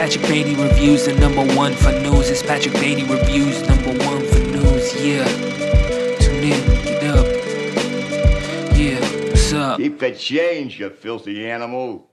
Patrick Beatty Reviews, the #1 for news. It's Patrick Beatty Reviews, #1 for news. Yeah, tune in, get up. Yeah, what's up? Keep the change, you filthy animal.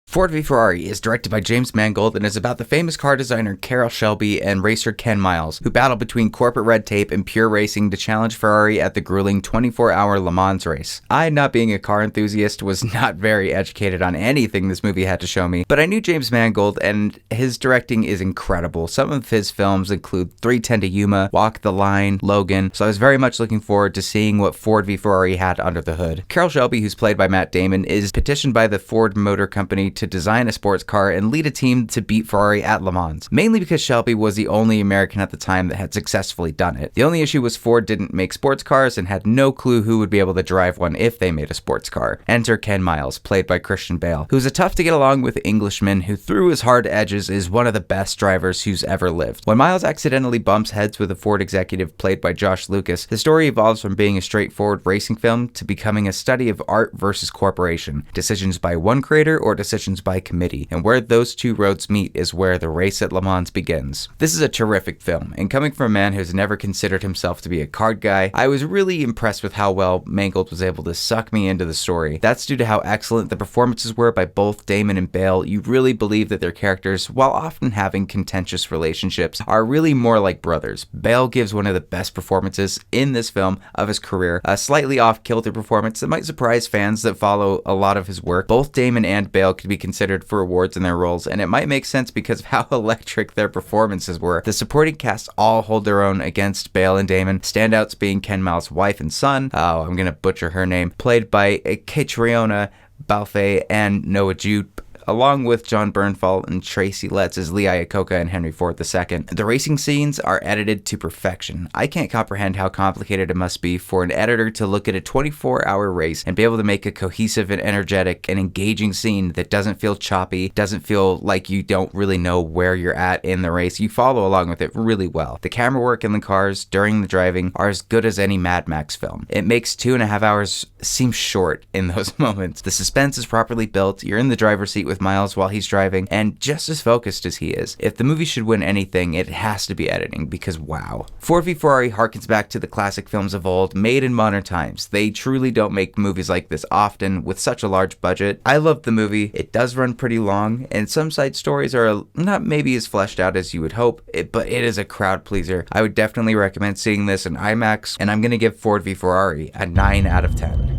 Ford v Ferrari is directed by James Mangold and is about the famous car designer Carroll Shelby and racer Ken Miles, who battle between corporate red tape and pure racing to challenge Ferrari at the grueling 24-hour Le Mans race. I, not being a car enthusiast, was not very educated on anything this movie had to show me, but I knew James Mangold and his directing is incredible. Some of his films include 310 to Yuma, Walk the Line, Logan, so I was very much looking forward to seeing what Ford v Ferrari had under the hood. Carroll Shelby, who's played by Matt Damon, is petitioned by the Ford Motor Company to design a sports car and lead a team to beat Ferrari at Le Mans, mainly because Shelby was the only American at the time that had successfully done it. The only issue was Ford didn't make sports cars and had no clue who would be able to drive one if they made a sports car. Enter Ken Miles, played by Christian Bale, who's a tough to get along with Englishman who through his hard edges is one of the best drivers who's ever lived. When Miles accidentally bumps heads with a Ford executive played by Josh Lucas, the story evolves from being a straightforward racing film to becoming a study of art versus corporation, decisions by one creator or decisions by committee, and where those two roads meet is where the race at Le Mans begins. This is a terrific film, and coming from a man who's never considered himself to be a card guy, I was really impressed with how well Mangold was able to suck me into the story. That's due to how excellent the performances were by both Damon and Bale. You really believe that their characters, while often having contentious relationships, are really more like brothers. Bale gives one of the best performances in this film of his career, a slightly off-kilter performance that might surprise fans that follow a lot of his work. Both Damon and Bale could be considered for awards in their roles, and it might make sense because of how electric their performances were. The supporting cast all hold their own against Bale and Damon, standouts being Ken Miles' wife and son, I'm gonna butcher her name, played by Catriona Balfe and Noah Jupe, along with John Bernthal and Tracy Letts as Lee Iacocca and Henry Ford II. The racing scenes are edited to perfection. I can't comprehend how complicated it must be for an editor to look at a 24-hour race and be able to make a cohesive and energetic and engaging scene that doesn't feel choppy, doesn't feel like you don't really know where you're at in the race. You follow along with it really well. The camera work in the cars during the driving are as good as any Mad Max film. It makes 2.5 hours seem short in those moments. The suspense is properly built. You're in the driver's seat with Miles while he's driving, and just as focused as he is. If the movie should win anything, it has to be editing, because wow. Ford v Ferrari harkens back to the classic films of old, made in modern times. They truly don't make movies like this often with such a large budget. I love the movie. It does run pretty long, and some side stories are not maybe as fleshed out as you would hope, but it is a crowd pleaser. I would definitely recommend seeing this in IMAX, and I'm gonna give Ford v Ferrari a 9 out of 10.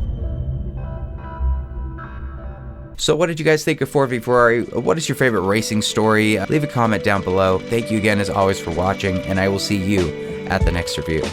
So what did you guys think of Ford v Ferrari? What is your favorite racing story? Leave a comment down below. Thank you again as always for watching, and I will see you at the next review.